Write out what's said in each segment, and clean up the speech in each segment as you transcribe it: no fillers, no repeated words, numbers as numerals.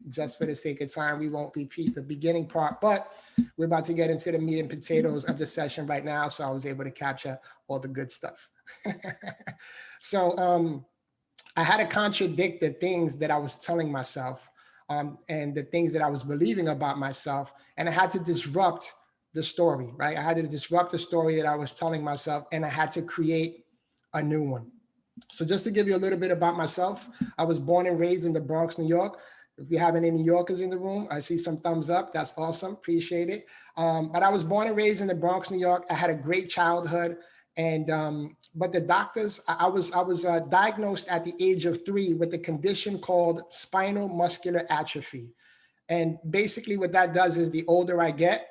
just for the sake of time, we won't repeat the beginning part, but we're about to get into the meat and potatoes of the session right now. So I was able to capture all the good stuff. So I had to contradict the things that I was telling myself and the things that I was believing about myself. And I had to disrupt the story, right? I had to disrupt the story that I was telling myself, and I had to create a new one. So just to give you a little bit about myself, I was born and raised in the Bronx, New York. If we have any New Yorkers in the room, I see some thumbs up. That's awesome. Appreciate it. But I was born and raised in the Bronx, New York. I had a great childhood. And but the doctors, I was diagnosed at the age of 3 with a condition called spinal muscular atrophy. And basically what that does is the older I get,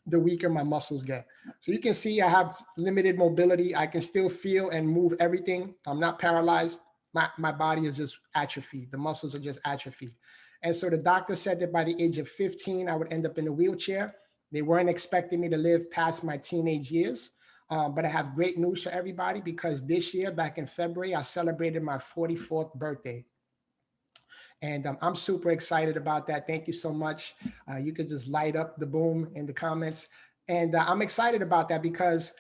the weaker my muscles get. So you can see I have limited mobility. I can still feel and move everything. I'm not paralyzed. My body is just atrophied. The muscles are just atrophied. And so the doctor said that by the age of 15, I would end up in a wheelchair. They weren't expecting me to live past my teenage years. But I have great news for everybody, because this year, back in February, I celebrated my 44th birthday. And I'm super excited about that. Thank you so much. You could just light up the boom in the comments. And I'm excited about that because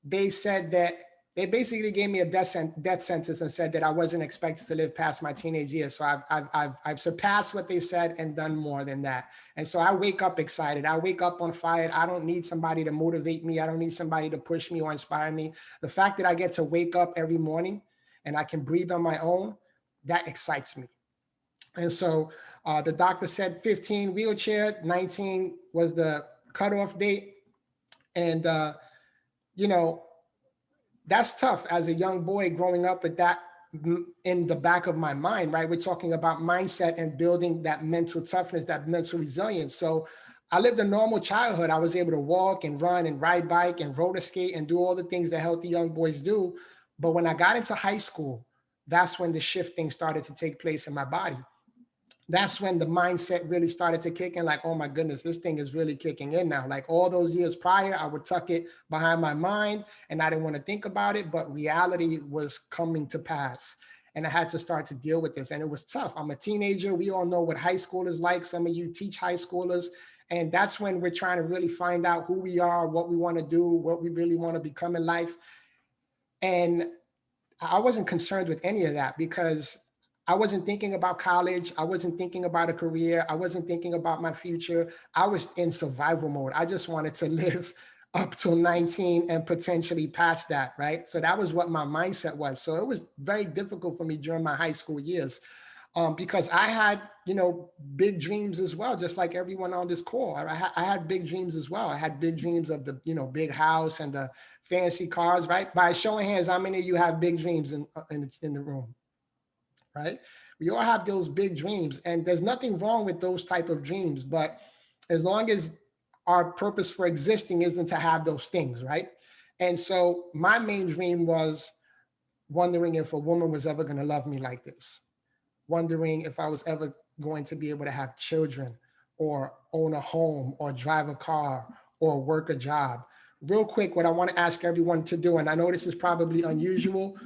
they said that they basically gave me a death sentence and said that I wasn't expected to live past my teenage years. So I've surpassed what they said and done more than that. And so I wake up excited. I wake up on fire. I don't need somebody to motivate me. I don't need somebody to push me or inspire me. The fact that I get to wake up every morning and I can breathe on my own, that excites me. And so the doctor said 15 wheelchair, 19 was the cutoff date. And, you know, that's tough as a young boy growing up with that in the back of my mind, right? We're talking about mindset and building that mental toughness, that mental resilience. So I lived a normal childhood. I was able to walk and run and ride bike and roller skate and do all the things that healthy young boys do. But when I got into high school, that's when the shifting started to take place in my body. That's when the mindset really started to kick in, like, oh my goodness, this thing is really kicking in now. Like all those years prior, I would tuck it behind my mind and I didn't want to think about it, but reality was coming to pass. And I had to start to deal with this. And it was tough. I'm a teenager. We all know what high school is like. Some of you teach high schoolers. And that's when we're trying to really find out who we are, what we want to do, what we really want to become in life. And I wasn't concerned with any of that because I wasn't thinking about college. I wasn't thinking about a career. I wasn't thinking about my future. I was in survival mode. I just wanted to live up till 19 and potentially past that, right? So that was what my mindset was. So it was very difficult for me during my high school years because I had, you know, big dreams as well, just like everyone on this call. I had big dreams as well. I had big dreams of the, you know, big house and the fancy cars, right? By show of hands, how many of you have big dreams in the room? Right? We all have those big dreams, and there's nothing wrong with those type of dreams, but as long as our purpose for existing isn't to have those things, right? And so my main dream was wondering if a woman was ever going to love me like this, wondering if I was ever going to be able to have children or own a home or drive a car or work a job. Real quick, what I want to ask everyone to do, and I know this is probably unusual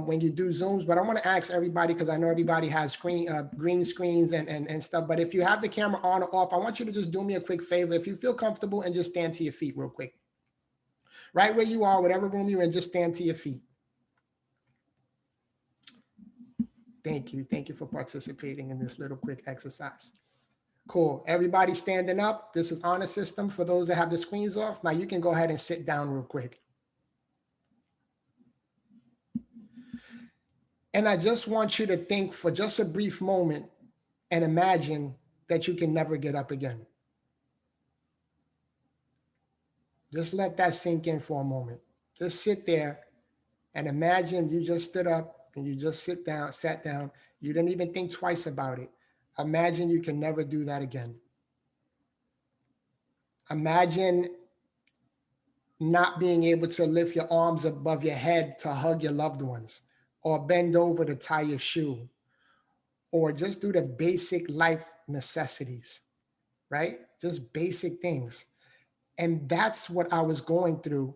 when you do Zooms, but I want to ask everybody, because I know everybody has green screens and stuff, but if you have the camera on or off, I want you to just do me a quick favor. If you feel comfortable, and just stand to your feet real quick. Right where you are, whatever room you're in, just stand to your feet. Thank you. Thank you for participating in this little quick exercise. Cool. Everybody standing up. This is honor system for those that have the screens off. Now you can go ahead and sit down real quick. And I just want you to think for just a brief moment and imagine that you can never get up again. Just let that sink in for a moment. Just sit there and imagine you just stood up and you just sat down. You didn't even think twice about it. Imagine you can never do that again. Imagine not being able to lift your arms above your head to hug your loved ones, or bend over to tie your shoe, or just do the basic life necessities, right? Just basic things. And that's what I was going through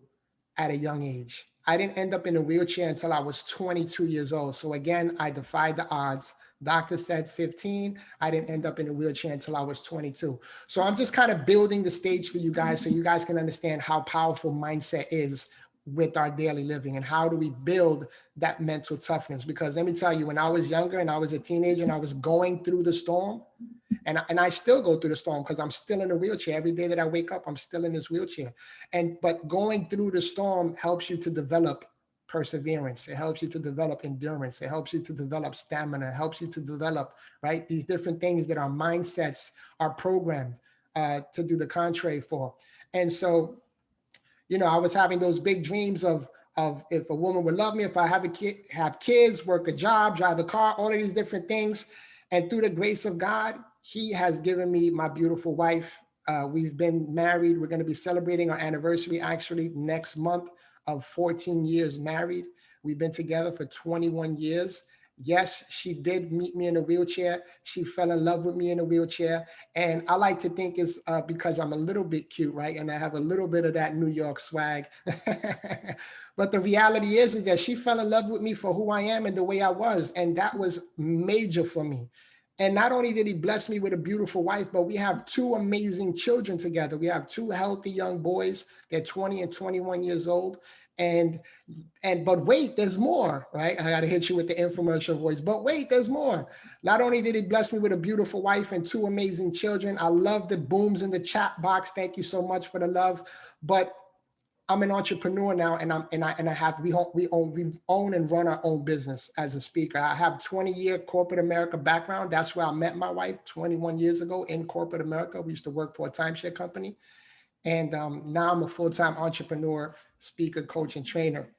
at a young age. I didn't end up in a wheelchair until I was 22 years old. So again, I defied the odds. Doctor said 15. I didn't end up in a wheelchair until I was 22. So I'm just kind of building the stage for you guys so you guys can understand how powerful mindset is with our daily living and how do we build that mental toughness. Because let me tell you, when I was younger and I was a teenager and I was going through the storm, and I still go through the storm because I'm still in a wheelchair. Every day that I wake up, I'm still in this wheelchair. But going through the storm helps you to develop perseverance. It helps you to develop endurance. It helps you to develop stamina. It helps you to develop, right, these different things that our mindsets are programmed to do the contrary for. And so, you know, I was having those big dreams of if a woman would love me, if I have a kid, have kids, work a job, drive a car, all of these different things. And through the grace of God, He has given me my beautiful wife. We've been married. We're going to be celebrating our anniversary actually next month of 14 years married. We've been together for 21 years. Yes, she did meet me in a wheelchair. She fell in love with me in a wheelchair. And I like to think it's because I'm a little bit cute, right? And I have a little bit of that New York swag. But the reality is that she fell in love with me for who I am and the way I was. And that was major for me. And not only did He bless me with a beautiful wife, but we have two amazing children together. We have two healthy young boys. They're 20 and 21 years old. But wait, there's more, right? I got to hit you with the infomercial voice, but wait, there's more. Not only did He bless me with a beautiful wife and two amazing children, I love the booms in the chat box. Thank you so much for the love. But I'm an entrepreneur now, we own and run our own business as a speaker. I have 20-year corporate America background. That's where I met my wife 21 years ago in corporate America. We used to work for a timeshare company. And now I'm a full-time entrepreneur, speaker, coach, and trainer.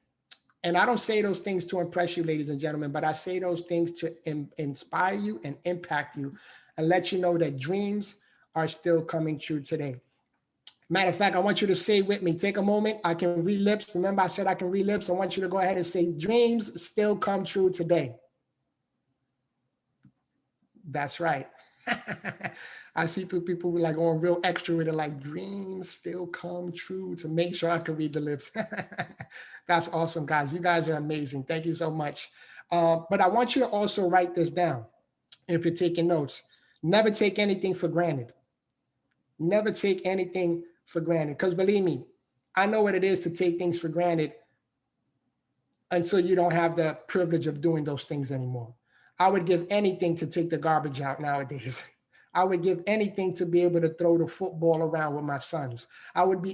And I don't say those things to impress you, ladies and gentlemen, but I say those things to inspire you and impact you and let you know that dreams are still coming true today. Matter of fact, I want you to say with me, take a moment. I can read lips. Remember, I said I can read lips. I want you to go ahead and say, dreams still come true today. That's right. I see people like going real extra with it, like dreams still come true, to make sure I can read the lips. That's awesome, guys. You guys are amazing. Thank you so much. But I want you to also write this down if you're taking notes. Never take anything for granted. Never take anything for granted. Because believe me, I know what it is to take things for granted until you don't have the privilege of doing those things anymore. I would give anything to take the garbage out nowadays. I would give anything to be able to throw the football around with my sons. I would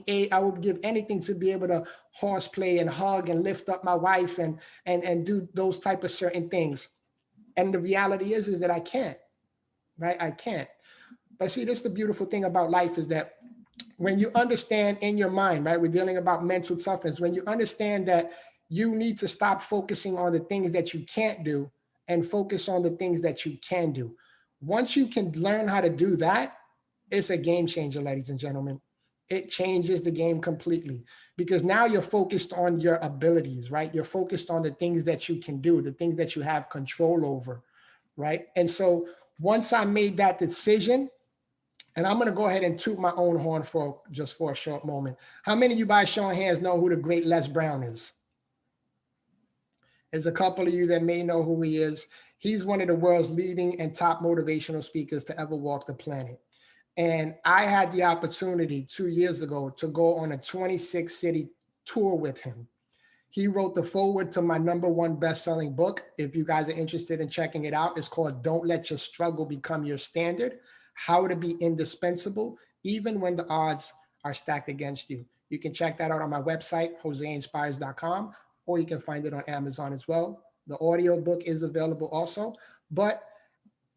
give anything to be able to horseplay and hug and lift up my wife and do those type of certain things. And the reality is that I can't, right? I can't. But see, this is the beautiful thing about life, is that when you understand in your mind, right? We're dealing about mental toughness. When you understand that you need to stop focusing on the things that you can't do and focus on the things that you can do. Once you can learn how to do that, it's a game changer, ladies and gentlemen. It changes the game completely, because now you're focused on your abilities, right? You're focused on the things that you can do, the things that you have control over, right? And so once I made that decision, and I'm going to go ahead and toot my own horn for a short moment. How many of you, by show of hands, know who the great Les Brown is? There's a couple of you that may know who he is. He's one of the world's leading and top motivational speakers to ever walk the planet. And I had the opportunity 2 years ago to go on a 26-city tour with him. He wrote the foreword to my #1 best-selling book. If you guys are interested in checking it out, it's called Don't Let Your Struggle Become Your Standard: How to Be Indispensable Even When the Odds Are Stacked Against You. You can check that out on my website, joseinspires.com, or you can find it on Amazon as well. The audio book is available also, but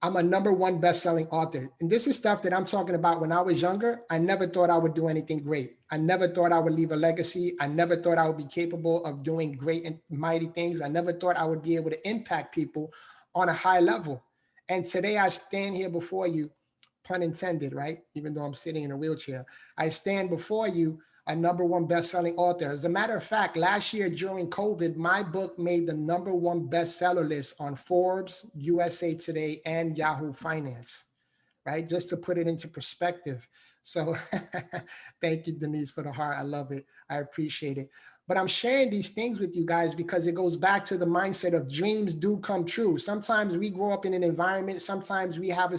I'm a #1 best-selling author. And this is stuff that I'm talking about when I was younger. I never thought I would do anything great. I never thought I would leave a legacy. I never thought I would be capable of doing great and mighty things. I never thought I would be able to impact people on a high level. And today I stand here before you, pun intended, right? Even though I'm sitting in a wheelchair, I stand before you a #1 best-selling author. As a matter of fact, last year during COVID, my book made the #1 bestseller list on Forbes, USA Today, and Yahoo Finance, right? Just to put it into perspective. So thank you, Denise, for the heart. I love it. I appreciate it. But I'm sharing these things with you guys because it goes back to the mindset of dreams do come true. Sometimes we grow up in an environment. Sometimes we have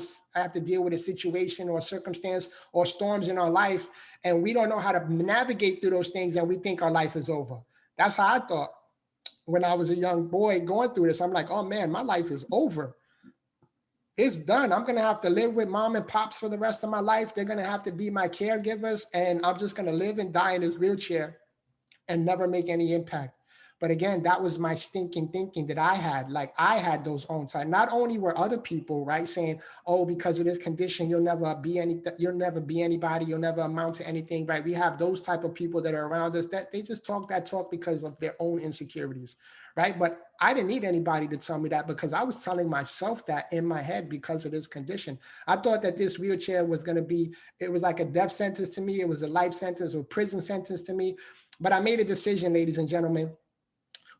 to deal with a situation or circumstance or storms in our life, and we don't know how to navigate through those things, and we think our life is over. That's how I thought when I was a young boy going through this. I'm like, oh man, my life is over. It's done. I'm going to have to live with mom and pops for the rest of my life. They're going to have to be my caregivers, and I'm just going to live and die in this wheelchair and never make any impact. But again, that was my stinking thinking that I had. Like, I had those own side. Not only were other people, right, saying, oh, because of this condition, you'll never be anybody, you'll never amount to anything, right? We have those type of people that are around us that they just talk that talk because of their own insecurities, right? But I didn't need anybody to tell me that, because I was telling myself that in my head because of this condition. I thought that this wheelchair was going to be, it was like a death sentence to me. It was a life sentence or prison sentence to me. But I made a decision, ladies and gentlemen,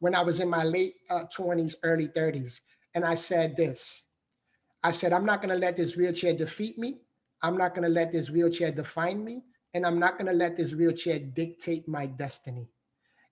when I was in my late 20s, early 30s. And I said this. I said, I'm not going to let this wheelchair defeat me. I'm not going to let this wheelchair define me. And I'm not going to let this wheelchair dictate my destiny.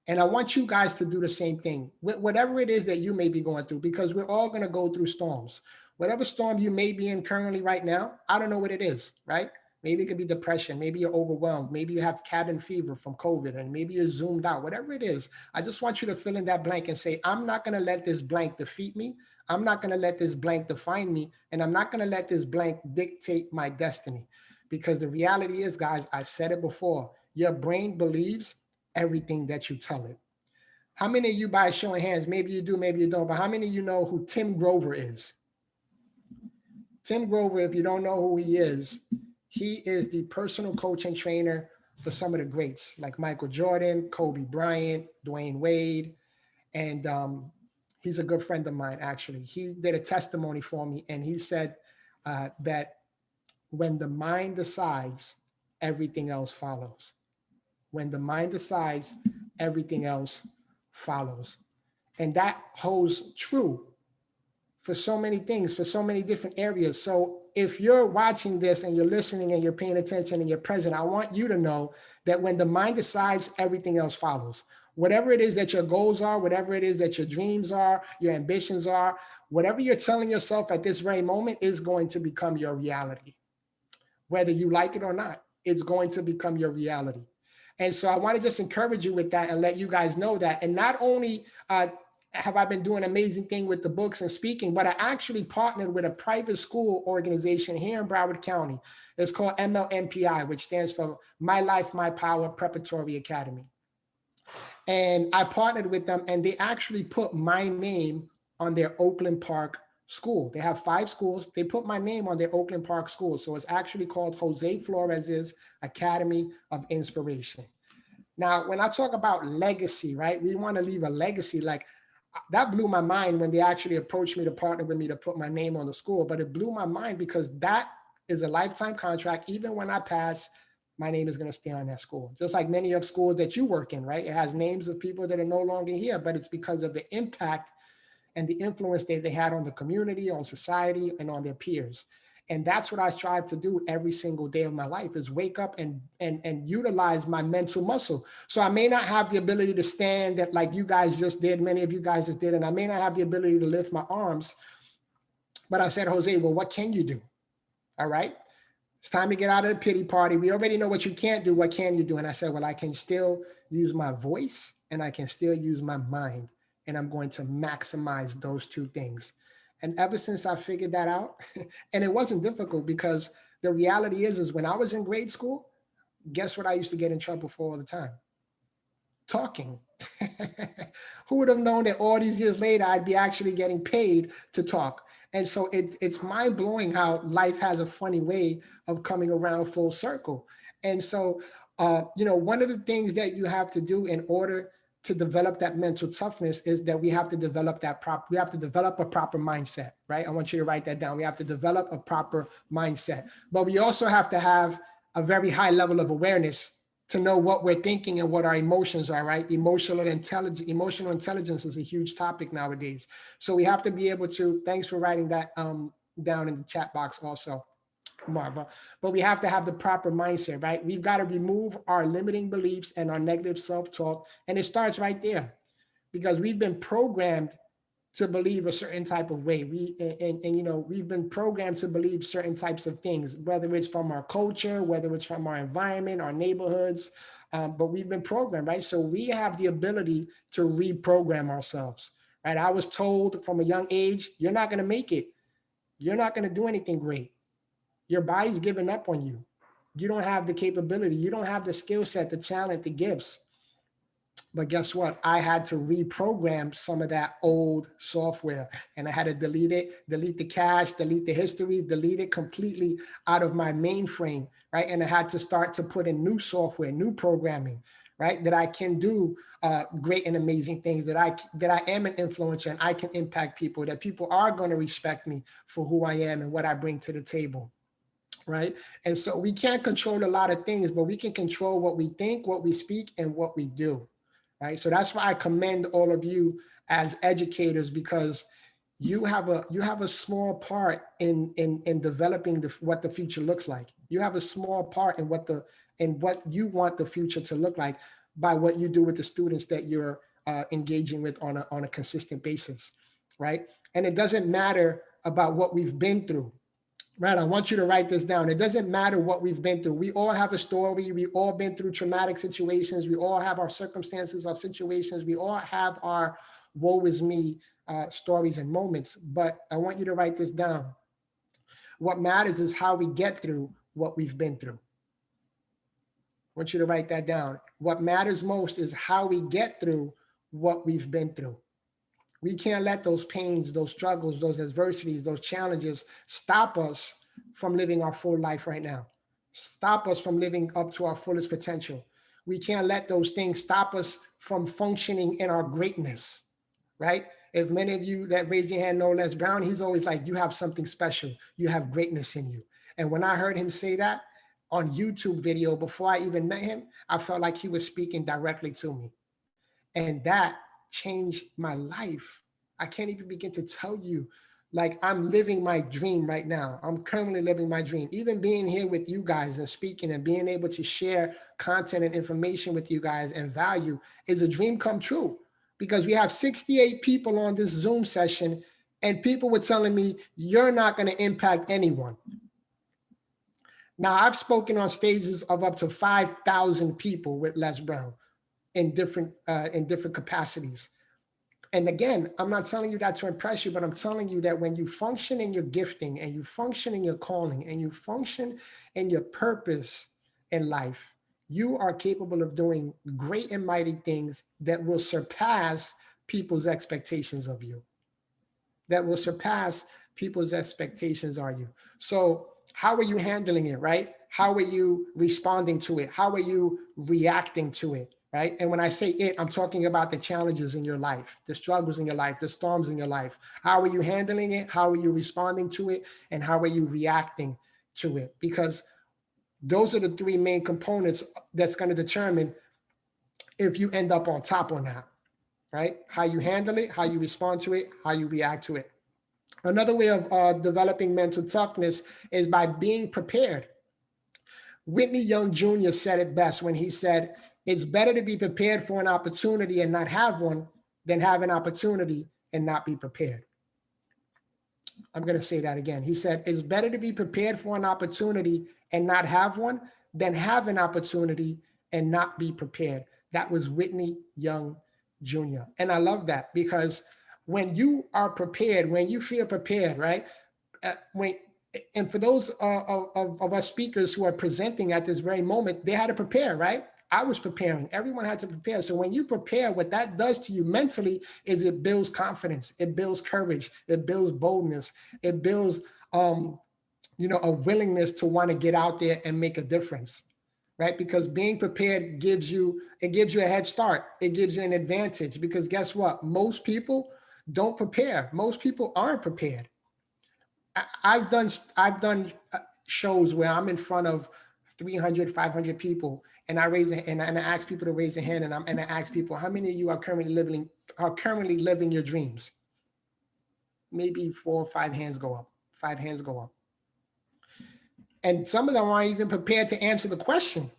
And I want you guys to do the same thing, whatever it is that you may be going through, because we're all going to go through storms. Whatever storm you may be in currently right now, I don't know what it is, right? Maybe it could be depression. Maybe you're overwhelmed. Maybe you have cabin fever from COVID, and maybe you're zoomed out, whatever it is. I just want you to fill in that blank and say, I'm not going to let this blank defeat me. I'm not going to let this blank define me. And I'm not going to let this blank dictate my destiny. Because the reality is, guys, I said it before, your brain believes everything that you tell it. How many of you, by showing hands, maybe you do, maybe you don't, but how many of you know who Tim Grover is? Tim Grover, if you don't know who he is the personal coach and trainer for some of the greats like Michael Jordan, Kobe Bryant, Dwayne Wade. And he's a good friend of mine, actually. He did a testimony for me, and he said that when the mind decides, everything else follows. When the mind decides, everything else follows. And that holds true for so many things, for so many different areas. So if you're watching this and you're listening and you're paying attention and you're present, I want you to know that when the mind decides, everything else follows. Whatever it is that your goals are, whatever it is that your dreams are, your ambitions are, whatever you're telling yourself at this very moment is going to become your reality. Whether you like it or not, it's going to become your reality. And so I want to just encourage you with that and let you guys know that. And not only have I been doing an amazing thing with the books and speaking, but I actually partnered with a private school organization here in Broward County. It's called MLMPI, which stands for My Life, My Power Preparatory Academy. And I partnered with them, and they actually put my name on their Oakland Park school. They have 5 schools. They put my name on their Oakland Park school. So it's actually called Jose Flores' Academy of Inspiration. Now, when I talk about legacy, right, we want to leave a legacy. Like, that blew my mind when they actually approached me to partner with me to put my name on the school. But it blew my mind because that is a lifetime contract. Even when I pass, my name is going to stay on that school. Just like many of schools that you work in, right? It has names of people that are no longer here, but it's because of the impact and the influence that they had on the community, on society, and on their peers. And that's what I strive to do every single day of my life, is wake up and utilize my mental muscle. So I may not have the ability to stand like you guys just did, many of you guys just did, and I may not have the ability to lift my arms, but I said, Jose, well, what can you do? All right. It's time to get out of the pity party. We already know what you can't do. What can you do? And I said, well, I can still use my voice and I can still use my mind. And I'm going to maximize those 2 things. And ever since I figured that out, and it wasn't difficult, because the reality is when I was in grade school, guess what I used to get in trouble for all the time? Talking. Who would have known that all these years later, I'd be actually getting paid to talk? And so it's mind blowing how life has a funny way of coming around full circle. And so, one of the things that you have to do in order to develop that mental toughness is that we have to develop a proper mindset, right? I want you to write that down. We have to develop a proper mindset, but we also have to have a very high level of awareness to know what we're thinking and what our emotions are, right? Emotional intelligence is a huge topic nowadays. So we have to be able to, thanks for writing that down in the chat box also. Marva, but we have to have the proper mindset, right? We've got to remove our limiting beliefs and our negative self-talk. And it starts right there because we've been programmed to believe a certain type of way. And you know, we've been programmed to believe certain types of things, whether it's from our culture, whether it's from our environment, our neighborhoods, but we've been programmed, right? So we have the ability to reprogram ourselves, right? I was told from a young age, you're not going to make it. You're not going to do anything great. Your body's giving up on you. You don't have the capability. You don't have the skill set, the talent, the gifts. But guess what? I had to reprogram some of that old software and I had to delete it, delete the cache, delete the history, delete it completely out of my mainframe, right? And I had to start to put in new software, new programming, right? That I can do great and amazing things, that I am an influencer and I can impact people, that people are going to respect me for who I am and what I bring to the table. Right. And so we can't control a lot of things, but we can control what we think, what we speak, and what we do. Right. So that's why I commend all of you as educators, because you have a small part in developing what the future looks like. You have a small part in what you want the future to look like by what you do with the students that you're engaging with on a consistent basis. Right. And it doesn't matter about what we've been through. Right, I want you to write this down. It doesn't matter what we've been through. We all have a story. We all been through traumatic situations. We all have our circumstances, our situations. We all have our woe is me stories and moments. But I want you to write this down. What matters is how we get through what we've been through. I want you to write that down. What matters most is how we get through what we've been through. We can't let those pains, those struggles, those adversities, those challenges stop us from living our full life right now. Stop us from living up to our fullest potential. We can't let those things stop us from functioning in our greatness, right? If many of you that raise your hand know Les Brown, he's always like, you have something special. You have greatness in you. And when I heard him say that on YouTube video before I even met him, I felt like he was speaking directly to me. And that changed my life. I can't even begin to tell you, like, I'm living my dream right now. I'm currently living my dream. Even being here with you guys and speaking and being able to share content and information with you guys and value is a dream come true, because we have 68 people on this Zoom session and people were telling me, you're not going to impact anyone. Now, I've spoken on stages of up to 5,000 people with Les Brown in different capacities. And again, I'm not telling you that to impress you, but I'm telling you that when you function in your gifting and you function in your calling and you function in your purpose in life, you are capable of doing great and mighty things that will surpass people's expectations of you. That will surpass people's expectations of you. So how are you handling it, right? How are you responding to it? How are you reacting to it? Right? And when I say it, I'm talking about the challenges in your life, the struggles in your life, the storms in your life. How are you handling it? How are you responding to it? And how are you reacting to it? Because those are the three main components that's going to determine if you end up on top or not, right? How you handle it, how you respond to it, how you react to it. Another way of developing mental toughness is by being prepared. Whitney Young Jr. said it best when he said, it's better to be prepared for an opportunity and not have one than have an opportunity and not be prepared. I'm going to say that again. He said, it's better to be prepared for an opportunity and not have one than have an opportunity and not be prepared. That was Whitney Young Jr. And I love that, because when you are prepared, when you feel prepared, right? And for those of us speakers who are presenting at this very moment, they had to prepare, right? I was preparing. Everyone had to prepare. So when you prepare, what that does to you mentally is it builds confidence. It builds courage. It builds boldness. It builds, a willingness to want to get out there and make a difference, right? Because being prepared gives you a head start. It gives you an advantage, because guess what? Most people don't prepare. Most people aren't prepared. I've done shows where I'm in front of 300, 500 people, and I ask people to raise their hand, and I ask people, how many of you are currently living your dreams? Maybe 4 or 5 hands go up. 5 hands go up. And some of them aren't even prepared to answer the question.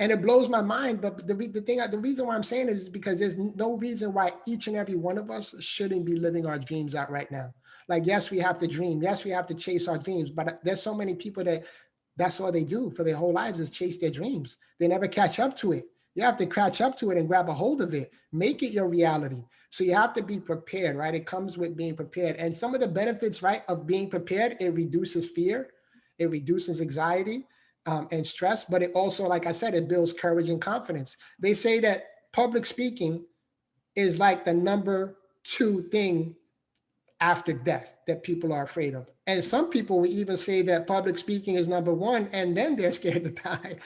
And it blows my mind. But the reason why I'm saying it is because there's no reason why each and every one of us shouldn't be living our dreams out right now. Like, yes, we have to dream. Yes, we have to chase our dreams. But there's so many people that that's all they do for their whole lives is chase their dreams. They never catch up to it. You have to catch up to it and grab a hold of it. Make it your reality. So you have to be prepared, right? It comes with being prepared. And some of the benefits, right, of being prepared, it reduces fear. It reduces anxiety and stress. But it also, like I said, it builds courage and confidence. They say that public speaking is like the #2 thing after death that people are afraid of. And some people will even say that public speaking is #1 and then they're scared to die.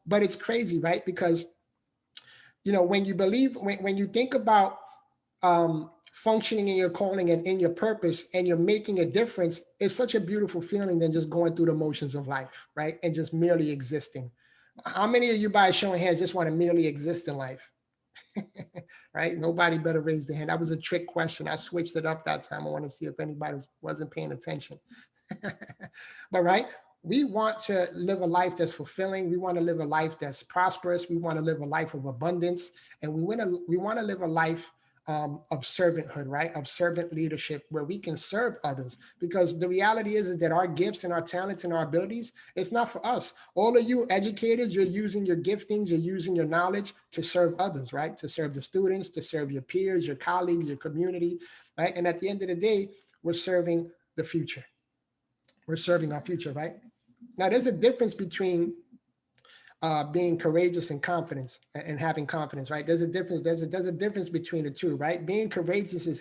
But it's crazy, right? Because, you know, when you believe, when you think about functioning in your calling and in your purpose and you're making a difference, it's such a beautiful feeling than just going through the motions of life, right? And just merely existing. How many of you, by a show of hands, just want to merely exist in life? Right? Nobody better raise their hand. That was a trick question. I switched it up that time. I want to see if anybody wasn't paying attention. But right, we want to live a life that's fulfilling. We want to live a life that's prosperous. We want to live a life of abundance, and we want to live a life of servanthood, right? Of servant leadership, where we can serve others. Because the reality is that our gifts and our talents and our abilities, it's not for us. All of you educators, you're using your giftings, you're using your knowledge to serve others, right? To serve the students, to serve your peers, your colleagues, your community, right? And at the end of the day, we're serving the future. We're serving our future, right? Now, there's a difference between being courageous and confidence and having confidence, right? There's a difference. There's a difference between the two, right? Being courageous is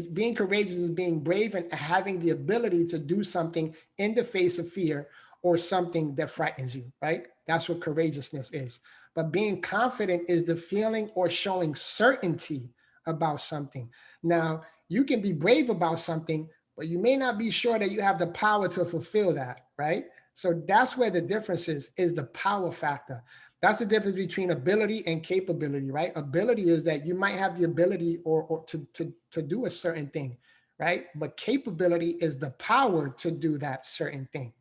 being brave and having the ability to do something in the face of fear or something that frightens you, right? That's what courageousness is. But being confident is the feeling or showing certainty about something. Now, you can be brave about something, but you may not be sure that you have the power to fulfill that, right? So that's where the difference is the power factor. That's the difference between ability and capability, right? Ability is that you might have the ability or to do a certain thing, right? But capability is the power to do that certain thing.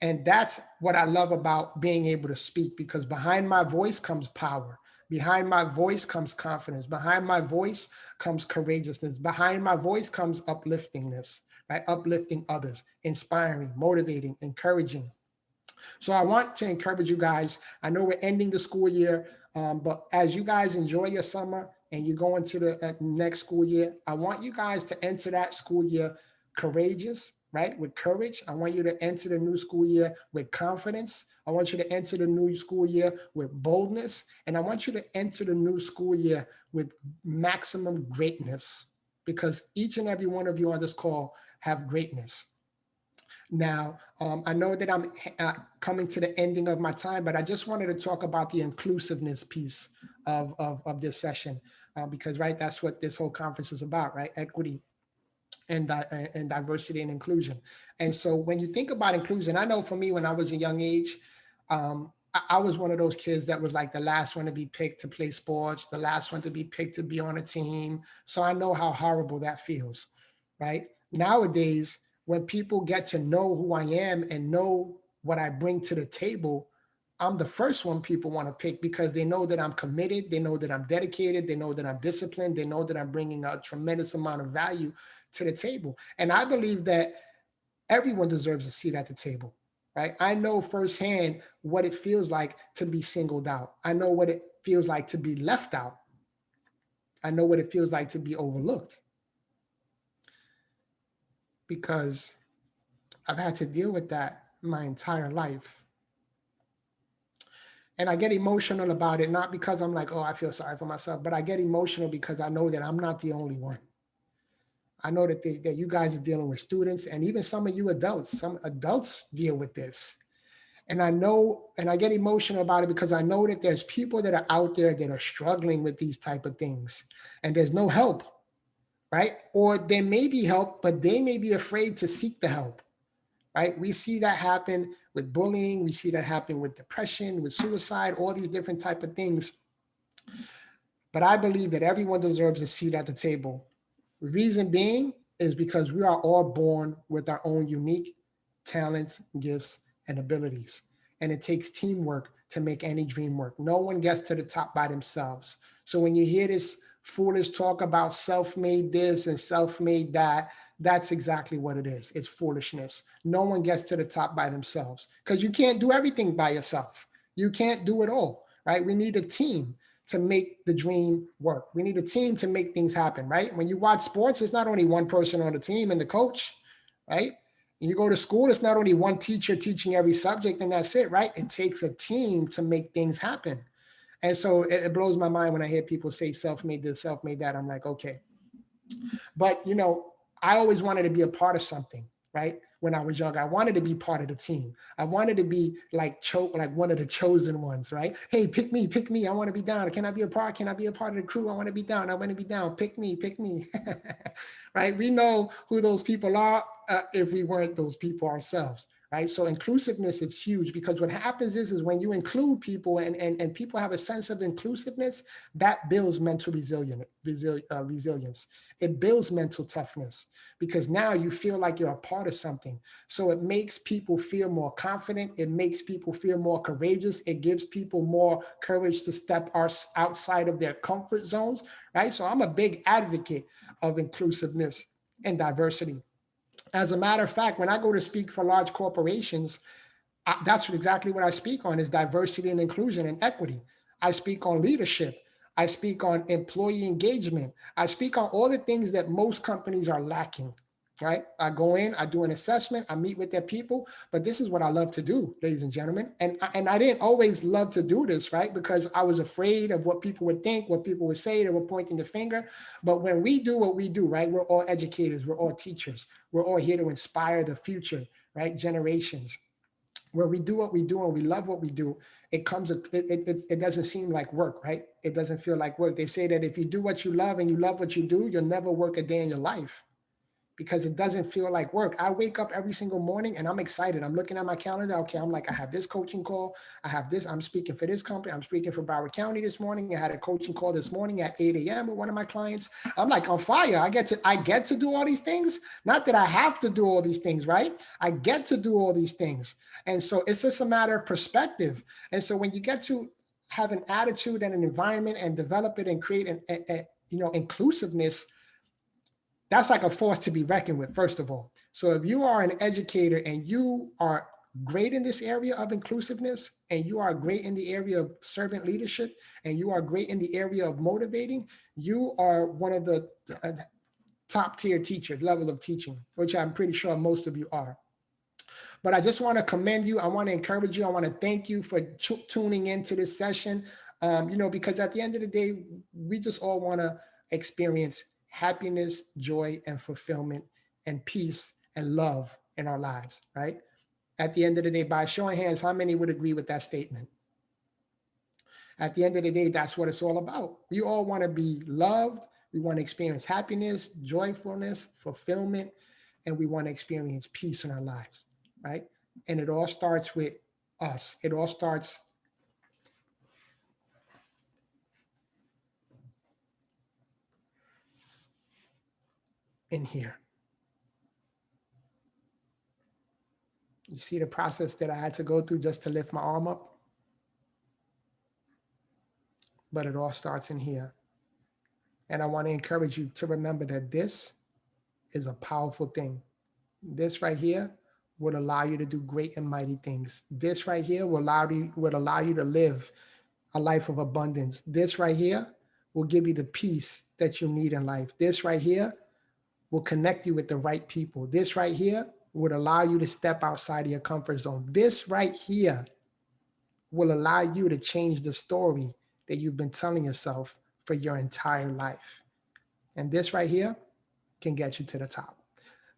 And that's what I love about being able to speak, because behind my voice comes power. Behind my voice comes confidence. Behind my voice comes courageousness. Behind my voice comes upliftingness, right? Uplifting others, inspiring, motivating, encouraging. So I want to encourage you guys. I know we're ending the school year, but as you guys enjoy your summer and you go into the next school year, I want you guys to enter that school year courageous, right? With courage. I want you to enter the new school year with confidence. I want you to enter the new school year with boldness. And I want you to enter the new school year with maximum greatness, because each and every one of you on this call have greatness. Now, I know that I'm coming to the ending of my time, but I just wanted to talk about the inclusiveness piece of this session, because, right, that's what this whole conference is about, right? Equity and diversity and inclusion. And so when you think about inclusion, I know for me, when I was a young age, I was one of those kids that was like the last one to be picked to play sports, the last one to be picked to be on a team. So I know how horrible that feels, right? Nowadays, when people get to know who I am and know what I bring to the table, I'm the first one people want to pick, because they know that I'm committed. They know that I'm dedicated. They know that I'm disciplined. They know that I'm bringing a tremendous amount of value to the table. And I believe that everyone deserves a seat at the table, right? I know firsthand what it feels like to be singled out. I know what it feels like to be left out. I know what it feels like to be overlooked, because I've had to deal with that my entire life. And I get emotional about it, not because I'm like, oh, I feel sorry for myself, but I get emotional because I know that I'm not the only one. I know that you guys are dealing with students, and even some of you adults, some adults deal with this. And I know, and I get emotional about it because I know that there's people that are out there that are struggling with these type of things, and there's no help, right? Or there may be help, but they may be afraid to seek the help, right? We see that happen with bullying. We see that happen with depression, with suicide, all these different type of things. But I believe that everyone deserves a seat at the table. Reason being is because we are all born with our own unique talents, gifts, and abilities. And it takes teamwork to make any dream work. No one gets to the top by themselves. So when you hear this foolish talk about self-made this and self-made that, that's exactly what it is. It's foolishness. No one gets to the top by themselves because you can't do everything by yourself. You can't do it all, right? We need a team to make the dream work. We need a team to make things happen, right? When you watch sports, it's not only one person on the team and the coach, right? You go to school, it's not only one teacher teaching every subject and that's it, right? It takes a team to make things happen. And so it blows my mind when I hear people say self-made this, self-made that. I'm like, okay. But, you know, I always wanted to be a part of something, right? When I was younger, I wanted to be part of the team. I wanted to be like one of the chosen ones, right? Hey, pick me, pick me. I want to be down. Can I be a part? Can I be a part of the crew? I want to be down. I want to be down. Pick me, pick me. Right? We know who those people are if we weren't those people ourselves. Right. So inclusiveness is huge because what happens is when you include people and people have a sense of inclusiveness, that builds mental resilience. It builds mental toughness because now you feel like you're a part of something. So it makes people feel more confident. It makes people feel more courageous. It gives people more courage to step outside of their comfort zones. Right. So I'm a big advocate of inclusiveness and diversity. As a matter of fact, when I go to speak for large corporations, that's exactly what I speak on is diversity and inclusion and equity. I speak on leadership. I speak on employee engagement. I speak on all the things that most companies are lacking, right? I go in, I do an assessment, I meet with their people, but this is what I love to do, ladies and gentlemen. And I didn't always love to do this, right? Because I was afraid of what people would think, what people would say, they were pointing the finger. But when we do what we do, right? We're all educators, we're all teachers, we're all here to inspire the future, right? Generations. Where we do what we do and we love what we do, it doesn't seem like work, right? It doesn't feel like work. They say that if you do what you love and you love what you do, you'll never work a day in your life because it doesn't feel like work. I wake up every single morning and I'm excited. I'm looking at my calendar. Okay, I'm like, I have this coaching call. I have this. I'm speaking for this company. I'm speaking for Broward County this morning. I had a coaching call this morning at 8 a.m. with one of my clients. I'm like on fire. I get to do all these things. Not that I have to do all these things, right? I get to do all these things. And so it's just a matter of perspective. And so when you get to have an attitude and an environment and develop it and create inclusiveness, that's like a force to be reckoned with, first of all. So if you are an educator and you are great in this area of inclusiveness, and you are great in the area of servant leadership, and you are great in the area of motivating, you are one of the top tier teachers, level of teaching, which I'm pretty sure most of you are. But I just want to commend you. I want to encourage you. I want to thank you for tuning into this session, because at the end of the day, we just all want to experience happiness, joy, and fulfillment, and peace and love in our lives, right? At the end of the day, by showing hands, how many would agree with that statement? At the end of the day, that's what it's all about. We all want to be loved. We want to experience happiness, joyfulness, fulfillment, and we want to experience peace in our lives, right? And it all starts with us. It all starts in here. You see the process that I had to go through just to lift my arm up? But it all starts in here. And I want to encourage you to remember that this is a powerful thing. This right here would allow you to do great and mighty things. This right here would allow you to live a life of abundance. This right here will give you the peace that you need in life. This right here will connect you with the right people. This right here would allow you to step outside of your comfort zone. This right here will allow you to change the story that you've been telling yourself for your entire life. And this right here can get you to the top.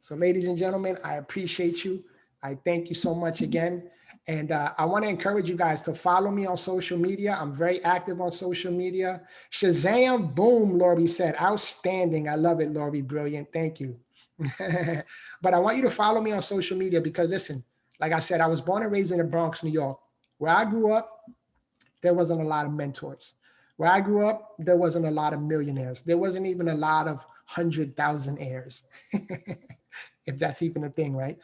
So ladies and gentlemen, I appreciate you. I thank you so much again. And I want to encourage you guys to follow me on social media. I'm very active on social media. Shazam, boom, Lori said. Outstanding. I love it, Lori. Brilliant. Thank you. But I want you to follow me on social media because listen, like I said, I was born and raised in the Bronx, New York. Where I grew up, there wasn't a lot of mentors. Where I grew up, there wasn't a lot of millionaires. There wasn't even a lot of 100,000 heirs, if that's even a thing, right?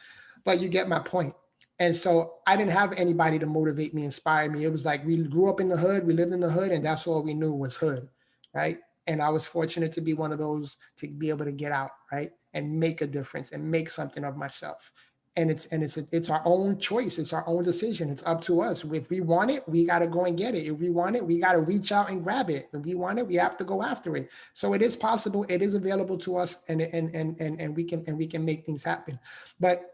But you get my point. And so I didn't have anybody to motivate me, inspire me. It was like we grew up in the hood, we lived in the hood, and that's all we knew was hood, right? And I was fortunate to be one of those to be able to get out, right, and make a difference and make something of myself. And it's our own choice. It's our own decision. It's up to us. If we want it, we got to go and get it. If we want it, we got to reach out and grab it. If we want it, we have to go after it. So it is possible. It is available to us, and we can make things happen. But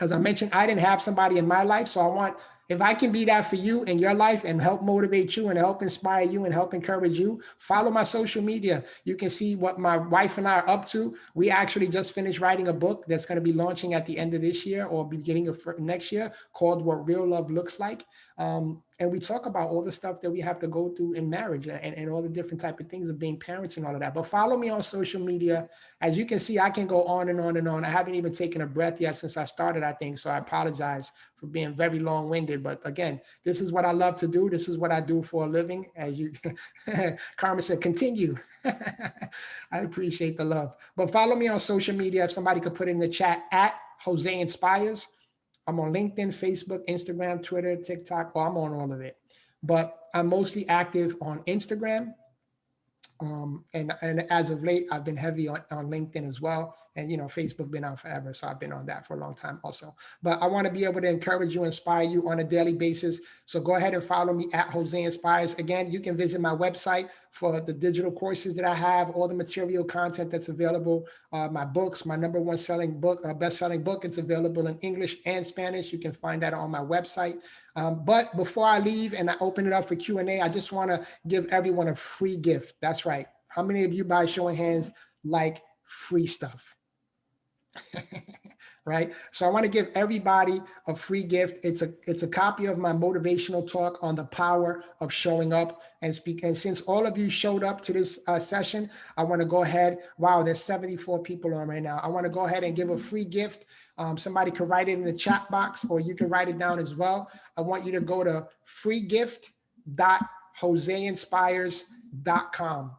as I mentioned, I didn't have somebody in my life. So I want, if I can be that for you in your life and help motivate you and help inspire you and help encourage you, follow my social media. You can see what my wife and I are up to. We actually just finished writing a book that's going to be launching at the end of this year or beginning of next year called What Real Love Looks Like. And we talk about all the stuff that we have to go through in marriage and all the different type of things of being parents and all of that. But follow me on social media. As you can see, I can go on and on and on. I haven't even taken a breath yet since I started, I think. So I apologize for being very long-winded. But again, this is what I love to do. This is what I do for a living. As you, Carmen said, continue. I appreciate the love. But follow me on social media. If somebody could put in the chat at Jose Inspires. I'm on LinkedIn, Facebook, Instagram, Twitter, TikTok. Well, I'm on all of it, but I'm mostly active on Instagram. And as of late, I've been heavy on LinkedIn as well. And, Facebook been out forever. So I've been on that for a long time also. But I want to be able to encourage you, inspire you on a daily basis. So go ahead and follow me at Jose Inspires. Again, you can visit my website for the digital courses that I have, all the material content that's available, my books, my number one selling book, best-selling book. It's available in English and Spanish. You can find that on my website. But before I leave and I open it up for Q&A, I just want to give everyone a free gift. That's right. How many of you, by showing hands, like free stuff? Right? So I want to give everybody a free gift. It's a copy of my motivational talk on the power of showing up and speak. And since all of you showed up to this session, I want to go ahead. Wow, there's 74 people on right now. I want to go ahead and give a free gift. Somebody could write it in the chat box, or you can write it down as well. I want you to go to freegift.joseinspires.com.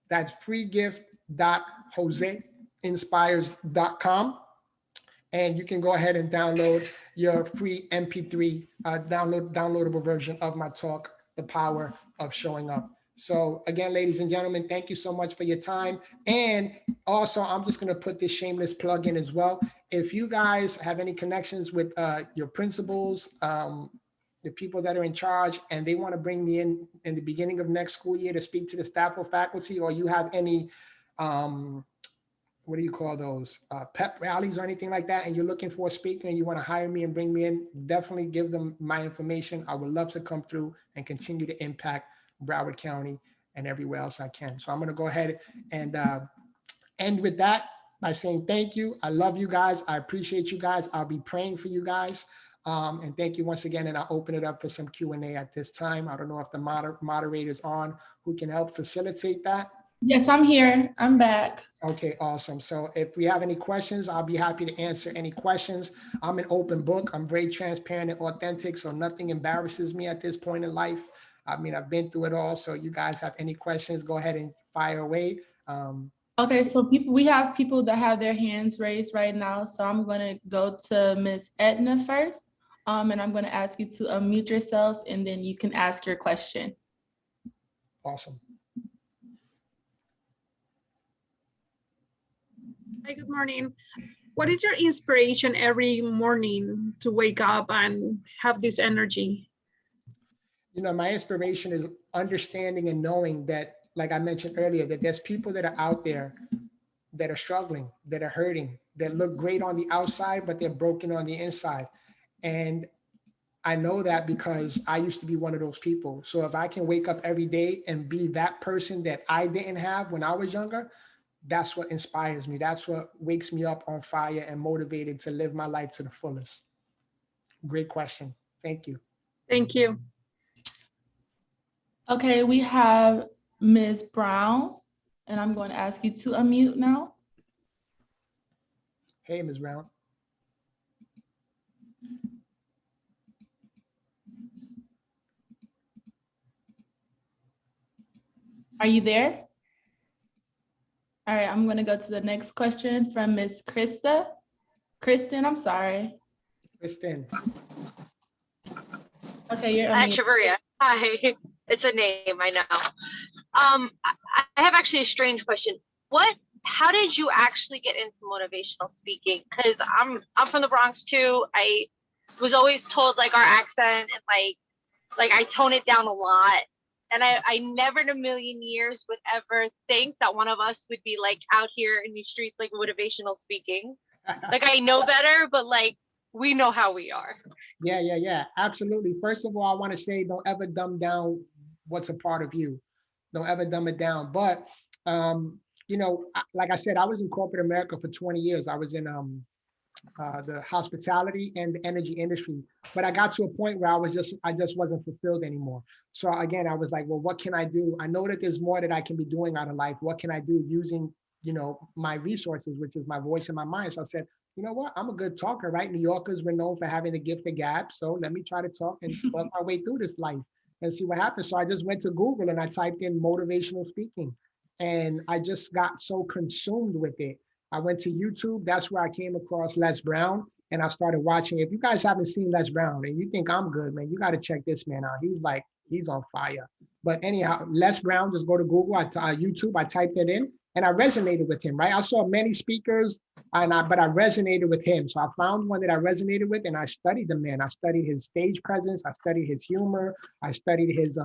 That's freegift.joseinspires.com. And you can go ahead and download your free MP3 downloadable version of my talk, The Power of Showing Up. So again, ladies and gentlemen, thank you so much for your time. And also, I'm just going to put this shameless plug in as well. If you guys have any connections with your principals, the people that are in charge, and they want to bring me in the beginning of next school year to speak to the staff or faculty, or you have any what do you call those, pep rallies or anything like that, and you're looking for a speaker and you want to hire me and bring me in, definitely give them my information. I would love to come through and continue to impact Broward County and everywhere else I can. So I'm going to go ahead and end with that by saying thank you. I love you guys. I appreciate you guys. I'll be praying for you guys. And thank you once again. And I'll open it up for some Q&A at this time. I don't know if the moderator's on who can help facilitate that. Yes, I'm here. I'm back. Okay, awesome. So if we have any questions, I'll be happy to answer any questions. I'm an open book. I'm very transparent and authentic, so nothing embarrasses me at this point in life. I mean, I've been through it all. So you guys have any questions, go ahead and fire away. Okay, so we have people that have their hands raised right now. So I'm going to go to Ms. Edna first, and I'm going to ask you to unmute yourself, and then you can ask your question. Awesome. Hi, good morning. What is your inspiration every morning to wake up and have this energy? You know, my inspiration is understanding and knowing that, like I mentioned earlier, that there's people that are out there that are struggling, that are hurting, that look great on the outside, but they're broken on the inside. And I know that because I used to be one of those people. So if I can wake up every day and be that person that I didn't have when I was younger, that's what inspires me. That's what wakes me up on fire and motivated to live my life to the fullest. Great question. Thank you. Thank you. Okay, we have Ms. Brown, and I'm going to ask you to unmute now. Hey, Ms. Brown. Are you there? All right, I'm gonna go to the next question from Miss Kristen, I'm sorry. Kristen. Okay, you're Hi, unmuted. Shabaria. Hi. It's a name, I know. I have actually a strange question. How did you actually get into motivational speaking? Because I'm from the Bronx too. I was always told like our accent and like I tone it down a lot. And I never in a million years would ever think that one of us would be like out here in these streets like motivational speaking. Like I know better, but like we know how we are. Yeah, absolutely. First of all, I want to say don't ever dumb down what's a part of you. Don't ever dumb it down. But you know, like I said, I was in corporate America for 20 years. I was in the hospitality and the energy industry. But I got to a point where I just wasn't fulfilled anymore. So again, I was like, well, what can I do? I know that there's more that I can be doing out of life. What can I do using, you know, my resources, which is my voice and my mind? So I said, you know what? I'm a good talker, right? New Yorkers were known for having the gift of gab. So let me try to talk and work my way through this life and see what happens. So I just went to Google and I typed in motivational speaking. And I just got so consumed with it. I went to YouTube. That's where I came across Les Brown. And I started watching. If you guys haven't seen Les Brown and you think I'm good, man, you got to check this man out. He's on fire. But anyhow, Les Brown, just go to Google, YouTube, I typed it in and I resonated with him, right? I saw many speakers, but I resonated with him. So I found one that I resonated with and I studied the man. I studied his stage presence. I studied his humor. I studied his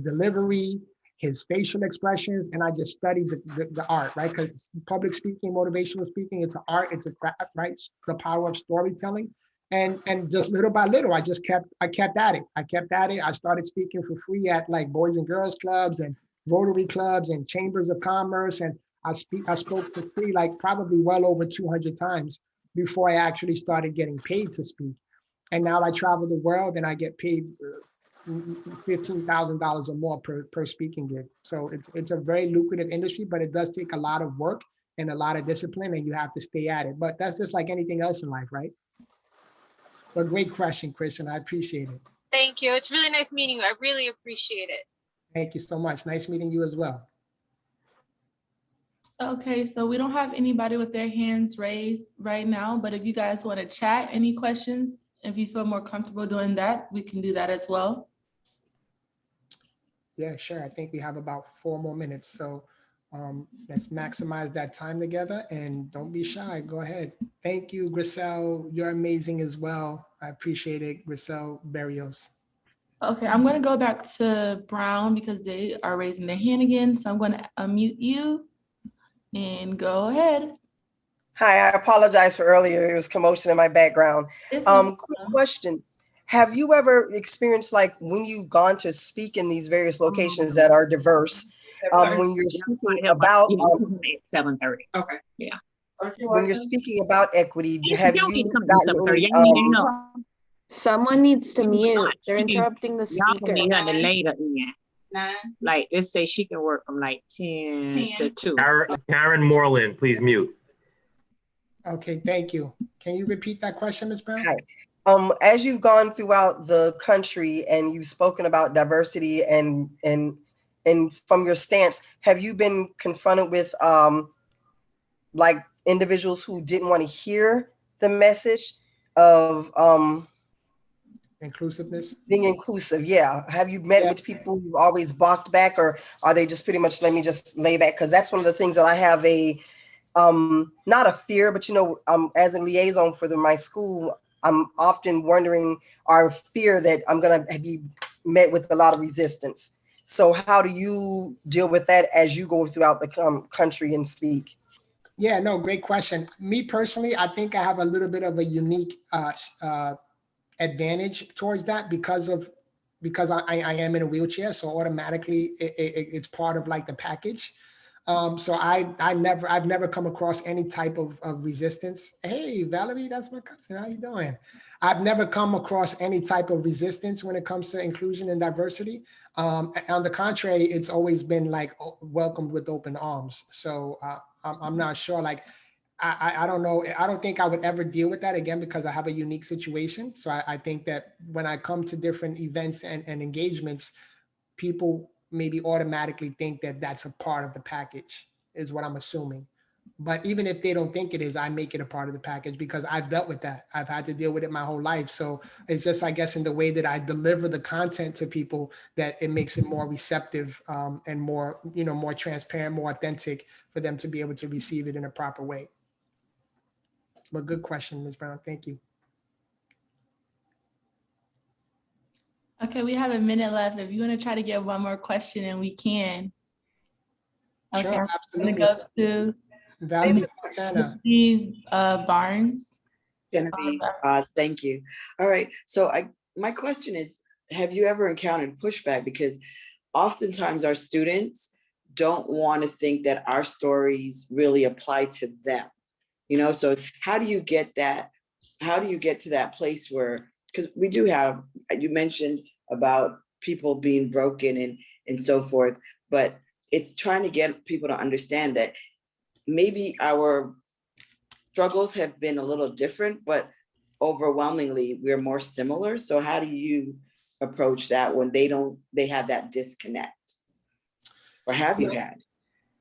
delivery, his facial expressions, and I just studied the art, right? Because public speaking, motivational speaking, it's an art, it's a craft, right? The power of storytelling. And just little by little, I kept at it. I started speaking for free at like Boys and Girls Clubs and Rotary Clubs and Chambers of Commerce. And I spoke for free, like probably well over 200 times before I actually started getting paid to speak. And now I travel the world and I get paid $15,000 or more per speaking gig. So it's a very lucrative industry, but it does take a lot of work and a lot of discipline, and you have to stay at it. But that's just like anything else in life, right? But great question, Christian. I appreciate it. Thank you. It's really nice meeting you. I really appreciate it. Thank you so much. Nice meeting you as well. Okay, so we don't have anybody with their hands raised right now, but if you guys want to chat, any questions, if you feel more comfortable doing that, we can do that as well. Yeah, sure. I think we have about 4 more minutes. So let's maximize that time together and don't be shy. Go ahead. Thank you, Grisel. You're amazing as well. I appreciate it, Grisel Berrios. Okay, I'm going to go back to Brown because they are raising their hand again. So I'm going to unmute you and go ahead. Hi, I apologize for earlier. It was commotion in my background. Quick question. Have you ever experienced, like, when you've gone to speak in these various locations that are diverse, when you're speaking about 7:30. Okay, yeah. When you're speaking about equity, have you Someone needs to mute. They're interrupting the speaker. Later in. Like, let's say she can work from like 10 to 2. Karen Moreland, please mute. Okay, thank you. Can you repeat that question, Ms. Brown? Hi. As you've gone throughout the country and you've spoken about diversity and from your stance, have you been confronted with like individuals who didn't want to hear the message of inclusiveness? Being inclusive, yeah. Have you met with people who've always balked back, or are they just pretty much let me just lay back? Because that's one of the things that I have a not a fear, but you know, as a liaison for my school, I'm often wondering our fear that I'm going to be met with a lot of resistance. So how do you deal with that as you go throughout the country and speak? Yeah, no, great question. Me personally, I think I have a little bit of a unique advantage towards that because I am in a wheelchair. So automatically it's part of like the package. So I've never come across any type of resistance. Hey, Valerie, that's my cousin. How you doing? I've never come across any type of resistance when it comes to inclusion and diversity. On the contrary, it's always been like welcomed with open arms. So I'm not sure, like, I don't know. I don't think I would ever deal with that again because I have a unique situation. So I think that when I come to different events and engagements, people maybe automatically think that that's a part of the package. is what I'm assuming. But even if they don't think it is, I make it a part of the package because I've dealt with that. I've had to deal with it my whole life. So it's just, I guess, in the way that I deliver the content to people that it makes it more receptive and more, more transparent, more authentic for them to be able to receive it in a proper way. But good question, Ms. Brown. Thank you. Okay, we have a minute left. If you want to try to get one more question, and we can. Okay, Sure, absolutely. I'm gonna go to Valerie Montana. Steve Barnes. Genevieve, thank you. All right, so my question is, have you ever encountered pushback? Because oftentimes our students don't want to think that our stories really apply to them, so how do you get that? How do you get to that place where, because we do have, you mentioned about people being broken and so forth, but it's trying to get people to understand that maybe our struggles have been a little different, but overwhelmingly we're more similar. So how do you approach that when they have that disconnect? Or have you had?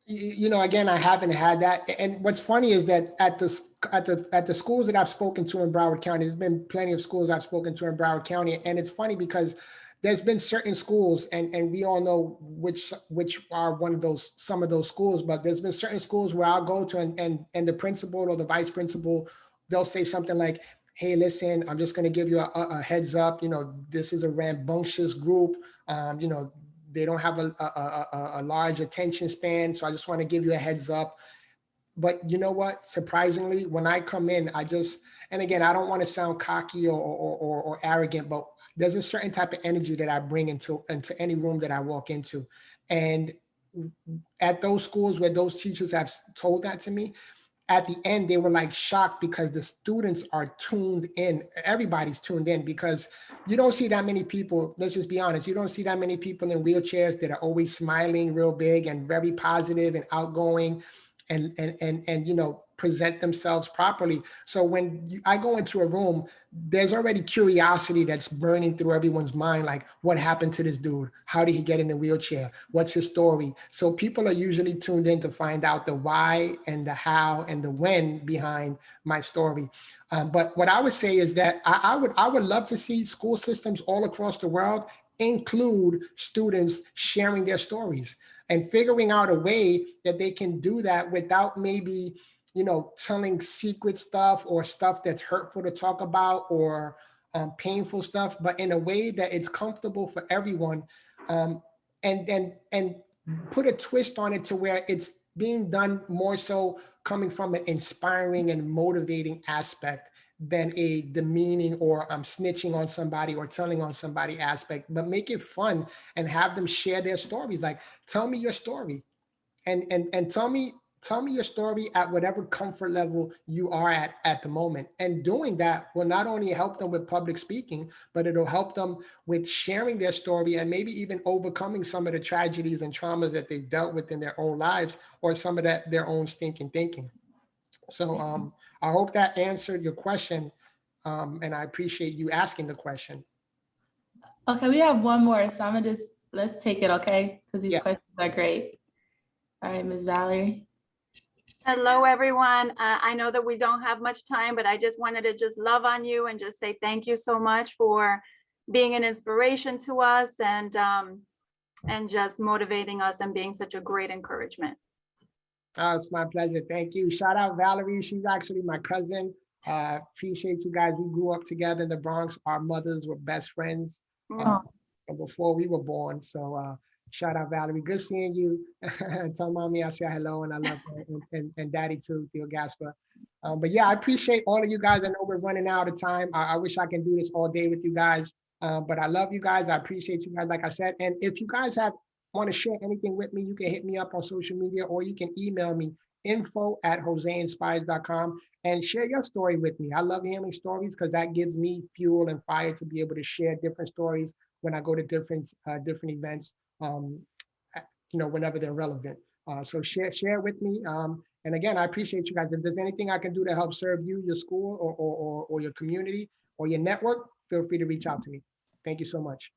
Again, I haven't had that. And what's funny is that at the schools that I've spoken to in Broward County, there's been plenty of schools I've spoken to in Broward County. And it's funny because there's been certain schools, and we all know which are some of those schools, but there's been certain schools where I'll go to and the principal or the vice principal, they'll say something like, hey, listen, I'm just going to give you a heads up. This is a rambunctious group. They don't have a large attention span. So I just want to give you a heads up. But you know what? Surprisingly, when I come in, and again, I don't want to sound cocky or arrogant, but there's a certain type of energy that I bring into any room that I walk into. And at those schools where those teachers have told that to me, at the end, they were like shocked because the students are tuned in. Everybody's tuned in because you don't see that many people. Let's just be honest. You don't see that many people in wheelchairs that are always smiling real big and very positive and outgoing and present themselves properly. So when I go into a room, there's already curiosity that's burning through everyone's mind. Like, what happened to this dude? How did he get in the wheelchair? What's his story? So people are usually tuned in to find out the why and the how and the when behind my story. But what I would say is that I would love to see school systems all across the world include students sharing their stories and figuring out a way that they can do that without maybe, telling secret stuff or stuff that's hurtful to talk about or painful stuff, but in a way that it's comfortable for everyone, and put a twist on it to where it's being done more so coming from an inspiring and motivating aspect than a demeaning or I'm snitching on somebody or telling on somebody aspect, but make it fun and have them share their stories. Like, tell me your story and tell me your story at whatever comfort level you are at the moment. And doing that will not only help them with public speaking, but it'll help them with sharing their story and maybe even overcoming some of the tragedies and traumas that they've dealt with in their own lives or some of their own stinking thinking. So I hope that answered your question, and I appreciate you asking the question. Okay, we have one more, so I'm gonna let's take it, okay? Because these questions are great. All right, Ms. Valerie. Hello, everyone. I know that we don't have much time, but I just wanted to just love on you and just say thank you so much for being an inspiration to us and just motivating us and being such a great encouragement. Oh, it's my pleasure. Thank you. Shout out Valerie. She's actually my cousin. Appreciate you guys. We grew up together in the Bronx. Our mothers were best friends before we were born. So shout out Valerie. Good seeing you. Tell mommy I say hello and I love her and daddy too, Theo Gasper. But yeah, I appreciate all of you guys. I know we're running out of time. I wish I can do this all day with you guys. But I love you guys. I appreciate you guys, like I said. And if you guys want to share anything with me, you can hit me up on social media or you can email me info@joseinspires.com and share your story with me. I love hearing stories because that gives me fuel and fire to be able to share different stories when I go to different events, whenever they're relevant. So share with me. And again, I appreciate you guys. If there's anything I can do to help serve you, your school or your community or your network, feel free to reach out to me. Thank you so much.